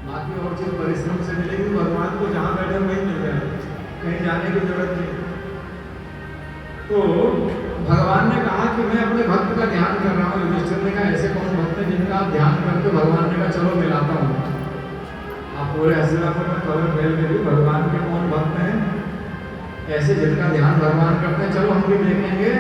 बाकी और चीज परिश्रम से मिलेगी, भगवान को जहाँ बैठे वहीं मिल जाए, कहीं जाने की जरूरत नहीं। तो भगवान ने कहा कि मैं अपने भक्त का ध्यान कर रहा हूँ। युधिष्ठिर ने कहा ऐसे कौन भक्त है जिनका आप ध्यान करते? भगवान ने कहा चलो मिलाता हूँ। आप पूरे हस्तिनापुर में खबर फैल गई भगवान के कौन भक्त हैं ऐसे जिनका ध्यान भगवान करते हैं। चलो हम भी देखेंगे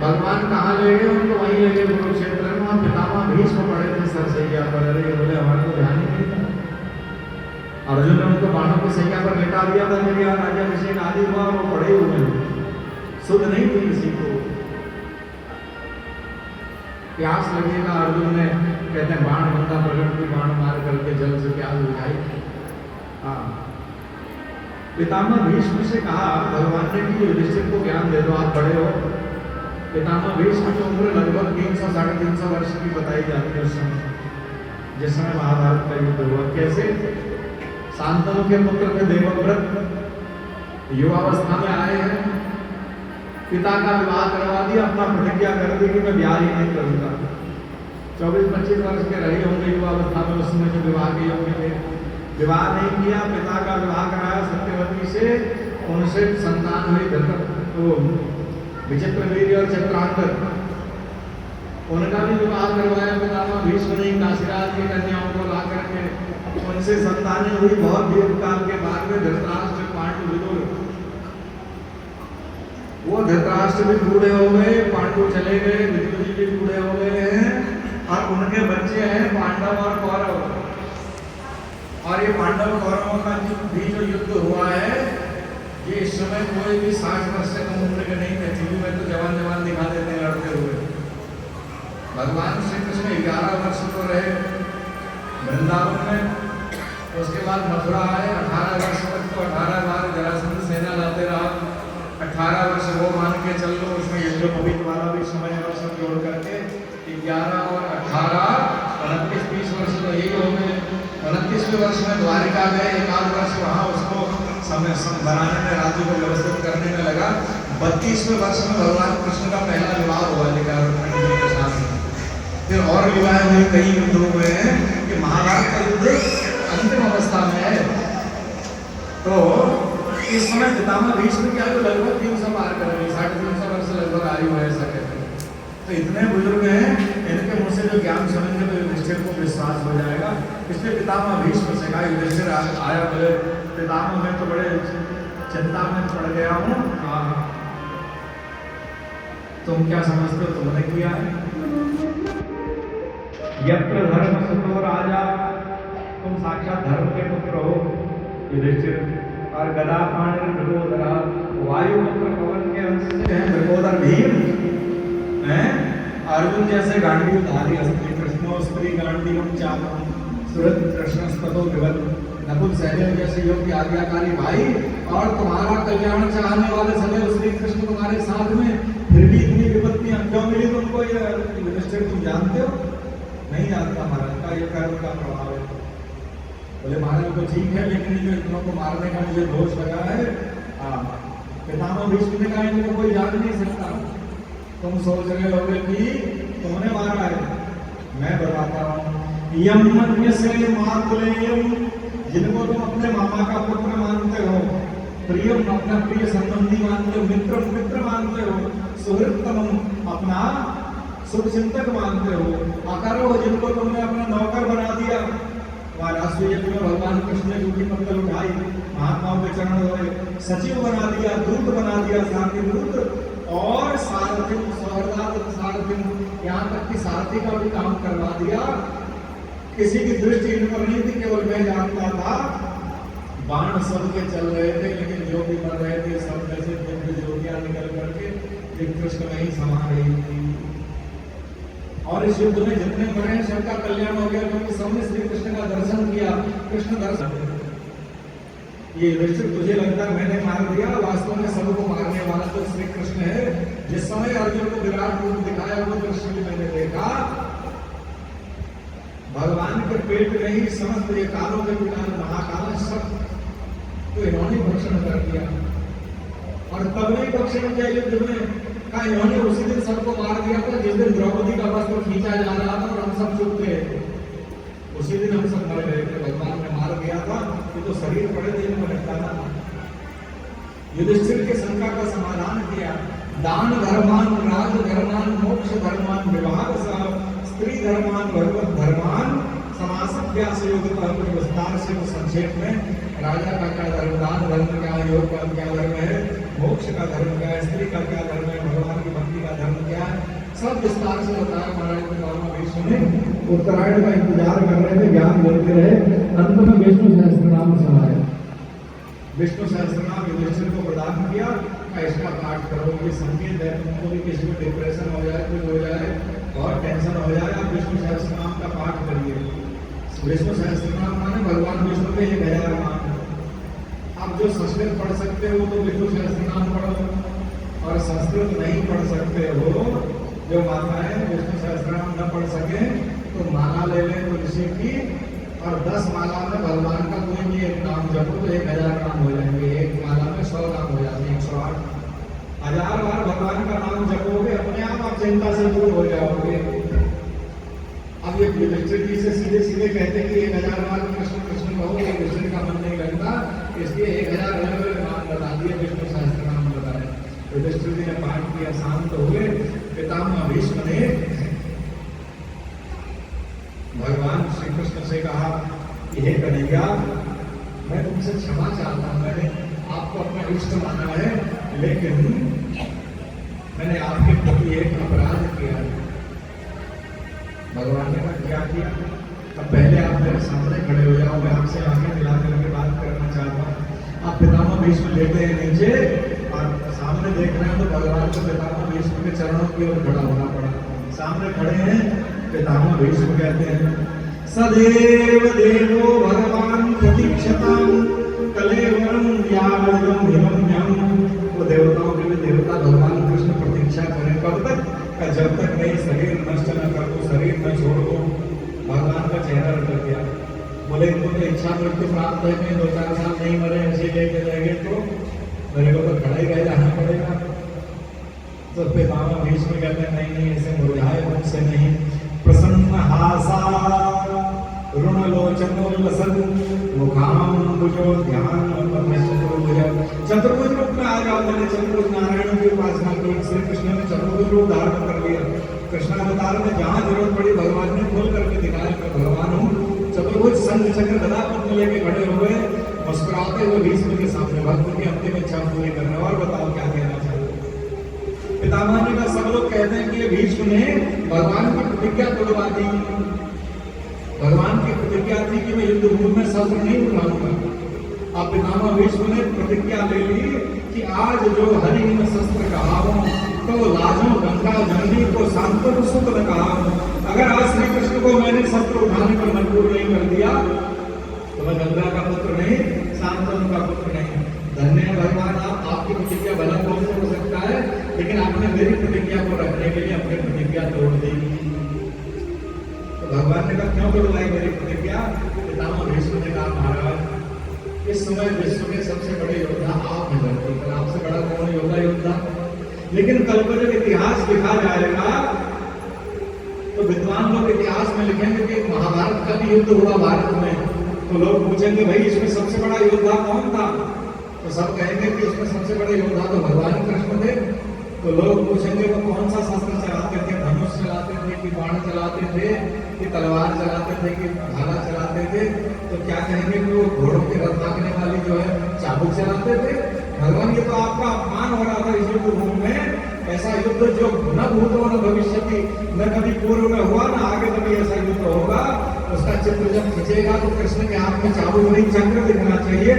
भगवान कहाँ ले गए उनको। वहीं ले गए कुरुक्षेत्र में। वहाँ पितामह भीष्म पड़े थे सरसैया पर। अरे बोले हमारे को ध्यान ही नहीं था। अर्जुन ने उनको बाणों की सैया पर लेटा दिया था जब यहाँ राज्याभिषेक आदि हुआ और वो पड़े हुए सुध नहीं थी किसी को। प्यास लगेगा अर्जुन ने कहते हैं बाण बंदा प्रकट की बाण मार करके जल से प्यास बुझाई। हाँ, पितामह भीष्म से कहा भगवान ने कि युधिष्ठिर को ज्ञान दे दो, आप बड़े हो। पितामह भीष्म की उम्र लगभग 300-350 वर्ष की बताई जाती है उस समय, जिस समय महाभारत का युद्ध हुआ। कैसे? शांतनु के पुत्र थे देवव्रत, युवावस्था में आए हैं, पिता का विवाह करवा दिया, अपना प्रतिज्ञा कर दी कि मैं ब्याह ही नहीं करूंगा। 24-25 वर्ष के रहे होंगे युवावस्था में उस समय जो विवाह के योग्य थे। विवाह नहीं किया, पिता का विवाह कराया सत्यवती से, उनसे संतान हुई तो विचित्रवीर्य और चित्रांगद, उनका भी विवाह करवाया पितामह भीष्म ने। काशीराज की कन्याओं को ला करके उनसे संतानें हुई। बहुत दीर्घ काल के बाद में धृतराष्ट्र, पांडु, विदुर, वो धृतराष्ट्र भी बूढ़े हो गए, पांडु चले गए, विदुर जी भी बूढ़े हो गए हैं और उनके बच्चे हैं पांडव और कौरव। और ये पांडव कौरवों का भी जो युद्ध हुआ है ये इस समय कोई भी 60 वर्ष से कम उम्र के नहीं थे। टीवी में तो जवान जवान दिखा देते हैं लड़ते हुए। भगवान श्री कृष्ण 11 वर्ष तो रहे वृंदावन में, उसके बाद मथुरा आए। 18 वर्ष तक तो 18 बार जरासंध सेना लाते रहा। 18 वर्ष वो मान के चल लो, उसमें यज्ञोपवीत वाला भी समय वर्ष जोड़ करके 11 और 18 29-30 वर्ष तो यही हो गए। 29वें वर्ष में द्वारिका गए, 1 वर्ष वहाँ उसको समय बनाने में, राज्य को व्यवस्थित करने में लगा। 32वें वर्ष में भगवान कृष्ण का पहला विवाह हुआ लेकर के साथ। फिर और विवाह हुए, कई युद्ध हुए हैं कि महाभारत का युद्ध अंतिम अवस्था में है। तो इस समय पितामह भीष्म की आयु लगभग 300 पार कर रही, 350 वर्ष लगभग आयु है ऐसा कहते हैं। तो इतने बुजुर्ग हैं, इनके मुँह से जो ज्ञान सुनेंगे तो युधिष्ठिर को विश्वास हो जाएगा। इसलिए पितामह भीष्म से कहा युधिष्ठिर आया, बोले पितामह मैं तो बड़े चिंता में पड़ गया हूँ। तुम क्या समझते हो तुमने किया है? यत्र धर्म सुतो राजा, तुम साक्षात धर्म के पुत्र हो युधिष्ठिर। और गदा पाणी मृगोदरा, वायुपुत्र पवन के अंश से हैं मृगोदर भीम हैं। अर्जुन जैसे गांडीवधारी अस्त्री कृष्णो स्त्री गांडीवम चापम सुरत कृष्णस्ततो विवत, नकुल सहदेव जैसे योग्य आज्ञाकारी भाई, और तुम्हारा कल्याण चाहने वाले सदैव श्री कृष्ण तुम्हारे साथ में, फिर भी इतनी विपत्तियां क्यों मिली तुमको? ये युधिष्ठिर तुम जानते हो? नहीं जानता महाराज का ये कर्म का प्रभाव है। बोले महाराज तो ठीक है, लेकिन जो इतनों को मारने का मुझे दोष लगा है। पितामह भीष्म ने कहा इनको कोई जान नहीं सकता। तुम सोच रहे होगे कि तुमने मारा है, मैं बताता हूँ। यम मन्य से मातुलेयम, जिनको तुम अपने मामा का पुत्र मानते हो, प्रियम अपना प्रिय संबंधी मानते हो, मित्र मित्र मानते हो, सुहृतम अपना शुभचिंतक मानते हो, अकरो जिनको तुमने अपना नौकर बना दिया। राष्ट्रीय में भगवान कृष्ण ने ड्यूटी पत्तल उठाई, महात्माओं के चरण धोए, सचिव बना दिया, दूत बना दिया, सारथी दूत, और सारथी सारथी, यहाँ तक कि सारथी का भी काम करवा दिया। किसी की दृष्टि इन पर नहीं थी, केवल मैं जानता था। बाण सबके चल रहे थे, लेकिन जो भी मर रहे थे सब में से दिव्य ज्योतियां निकल करके कृष्ण में ही समा रही थी। और इस युद्ध में जितने मरे हैं सबका कल्याण हो गया, क्योंकि सबने श्री कृष्ण का दर्शन किया। कृष्ण दर्शन, ये युधिष्ठिर तुझे लगता है मैंने मार दिया, वास्तव में सबको मारने वाला तो श्री कृष्ण है। जिस समय अर्जुन को विराट रूप दिखाया वो दृश्य भी मैंने देखा। भगवान के पेट में ही समस्त ये कालों के पिता महाकाल सब तो इन्होंने भक्षण कर दिया। और तब नहीं भक्षण किया युद्ध में, कहा इन्होंने उसी दिन सबको मार दिया था जिस दिन द्रौपदी का वस्त्र खींचा जा रहा था और हम सब चुप थे। उसी दिन हम सब मर गए थे, भगवान ने मार गया था, ये तो शरीर पड़े थे इनको निपटाना था। युधिष्ठिर के शंका का समाधान किया। दान धर्मान, राज धर्मान, मोक्ष धर्मान, विवाह स्त्री धर्मान, भगवत धर्मान, समासभ्यास योग विस्तार से वो संक्षेप में राजा का क्या धर्म, दान धर्म क्या, योग का क्या धर्म है, मोक्ष का धर्म क्या है, स्त्री का क्या धर्म है, भगवान की भक्ति का धर्म क्या है, सब विस्तार से बताया। महाराज पितामह भीष्म ने उत्तरायण का इंतजार कर रहे थे, ज्ञान देते रहे। अंत में विष्णु सहस्त्रनाम समाया। विष्णु सहस्त्रनाम युधिष्ठिर को प्रदान किया, इसका पाठ करो, ये संकेत है तुमको भी किसी को डिप्रेशन हो जाए, कुछ हो जाए, बहुत टेंशन हो जाए, आप विष्णु सहस्त्रनाम का पाठ करिए। विष्णु सहस्त्रनाम माने भगवान विष्णु के 1000 नाम। आप जो संस्कृत पढ़ सकते हो तो विष्णु सहस्त्रनाम पढ़ो, और संस्कृत नहीं पढ़ सकते हो, जो माताएं विष्णु सहस्त्रनाम न पढ़ सके तो माला ले लें तुलसी की, और 10 माला में भगवान का कोई भी एक नाम जपो तो 1000 नाम हो जाएंगे। एक माला में 100 नाम हो जाते हैं, 108। 1000 बार भगवान का नाम जपोगे, अपने आप चिंता से दूर हो जाओगे। अब ये युधिष्ठिर जी से सीधे सीधे कहते हैं कि 1000 बार कृष्ण कृष्ण कहो, ये कृष्ण का मन नहीं लगता, इसलिए 1000 अलग अलग नाम बता दिए, विष्णु सहस्त्र नाम बताए। युधिष्ठिर जी ने पाठ किया, शांत हुए। पितामह भीष्म ने भगवान श्री कृष्ण से कहा कि हे कन्हैया, मैं तुमसे क्षमा चाहता हूं, मैंने आपको अपना इष्ट माना है, लेकिन मैंने आपके प्रति एक अपराध किया है। भगवान ने कहा क्या किया? अब पहले आप मेरे सामने खड़े हो जाओ, मैं आपसे आंखें मिला करके बात करना चाहता हूँ। आप पितामह भीष्म लेते हैं नीचे और सामने देख रहे हैं, तो भगवान को पितामह भीष्म के चरणों की ओर खड़ा होना पड़ा। सामने खड़े हैं, पितामह भीष्म कहते हैं सदैव देवो भगवान प्रतीक्षताम कलेवरम यावदम हिरण्यम। वो देवताओं के भी देवता भगवान कृष्ण प्रतीक्षा करें, कब तक? जब तक नहीं शरीर नष्ट न कर दो, शरीर न छोड़ दो। भगवान का चेहरा रख गया, बोले इनको तो इच्छा मृत्यु प्राप्त है, कहीं 2-4 साल नहीं मरे, ऐसे लेके जाएंगे तो मेरे को तो खड़ा ही रह जाना पड़ेगा। तो पितामह भीष्म कहते हैं नहीं नहीं, ऐसे मुरझाए मुझसे नहीं। प्रसन्न हासा ऋणलोचनोल्लसन मुखाम्बुजो ध्यान चतुर्भुज रूप में आ जाओ। मैंने चतुर्भुज नारायण की उपासना की, श्री कृष्ण ने चतुर्भुज रूप धारण कर लिया। कृष्णावतार में जहां जरूरत पड़ी भगवान ने खोल करके दिखाया मैं भगवान हूँ। चतुर्भुज संघ चक्र गदा पद्म लेके खड़े हुए, मुस्कुराते हुए भीष्म के सामने भक्त की अंतिम इच्छा पूरी करने। और बताओ क्या कहना चाहते? पितामह जी का सब लोग कहते हैं कि ये भीष्म ने भगवान की प्रतिज्ञा तोड़वा दी। भगवान की प्रतिज्ञा थी कि मैं युद्ध भूमि में शस्त्र नहीं उठाऊंगा। अब पितामह भीष्म ने प्रतिज्ञा ले ली कि आज जो हरि में शस्त्र कहा हूं, तो लाजो गंगा जंगी को सांत्वन सुत न कहा हूं। अगर आज श्री कृष्ण को मैंने शस्त्र उठाने पर मजबूर नहीं कर दिया तो मैं गंगा का पुत्र नहीं, सांत्वन का पुत्र नहीं। धन्य है भगवान, आपकी प्रतिज्ञा भला कौन हो सकता है, लेकिन आपने मेरी प्रतिज्ञा को रखने के लिए अपनी प्रतिज्ञा तोड़ दी। तो भगवान ने कहा क्यों तोड़वाई मेरी प्रतिज्ञा? पितामह भीष्म ने कहा महाराज, इस समय विश्व के सबसे बड़े योद्धा आप हैं धरती पर, आपसे बड़ा कौन योद्धा? लेकिन कल को जब इतिहास लिखा जाएगा तो विद्वान लोग इतिहास में लिखेंगे कि महाभारत का भी युद्ध हुआ भारत में, तो लोग पूछेंगे भाई इसमें सबसे बड़ा योद्धा कौन था? तो सब कहेंगे कि इसमें सबसे बड़े योद्धा तो भगवान कृष्ण थे। तो लोग पूछेंगे वो कौन सा शस्त्र चलाते थे, धनुष चलाते थे कि बाण चलाते थे कि तलवार चलाते थे कि भाला चलाते थे? तो क्या कहेंगे कि वो घोड़ों के रथ भागने वाली जो है चाबुक चलाते थे? भगवान, ये तो आपका अपमान हो रहा था इस युद्ध भूमि में। ऐसा युद्ध जो न भूतो न भविष्य की, न कभी पूर्व में हुआ न आगे कभी ऐसा युद्ध होगा। उसका चित्र जब खींचेगा तो कृष्ण के हाथ में चाबुक नहीं चक्र दिखना चाहिए।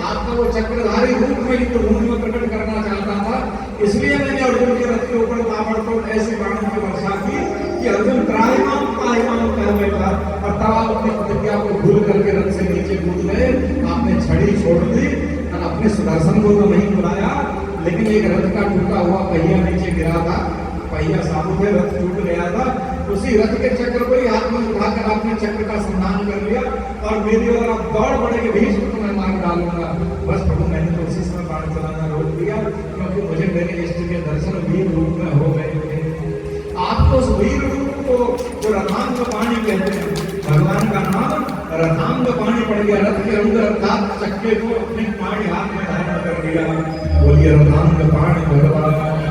आपका वो चक्रधारी रूप में युद्ध भूमि में प्रकट करना चाहता था, इसलिए मैंने अर्जुन के रथ के ऊपर ताबड़तोड़ ऐसे बाणों की वर्षा की कि अर्जुन त्राहिमाम पाहिमाम कह बैठा, और तब आप अपनी प्रतिज्ञा को भूल करके रथ से नीचे कूद गए। आपने छड़ी छोड़ दी और अपने सुदर्शन को तो नहीं बुलाया, लेकिन एक रथ का टूटा हुआ पहिया नीचे गिरा था, पहिया साबुत है, रथ टूट गया था। उसी रथ के चक्र को ही हाथ में उठाकर आपने चक्र का संधान कर लिया और मेरी ओर आप दौड़ पड़े कि भीष्म को मैं मार डालूंगा। बस प्रभु, मैंने तो उसी समय बाण चलाना रोक दिया, क्योंकि मुझे मेरे इष्ट के दर्शन वीर रूप में हो गए थे। आप तो उस वीर रूप को जो रथांग पाणी कहते हैं, भगवान का नाम रथांग पानी पड़ गया, रथ के अंदर सात चक्के को अपने पानी हाथ में धारण कर लिया। बोलिए रथांग पानी भगवान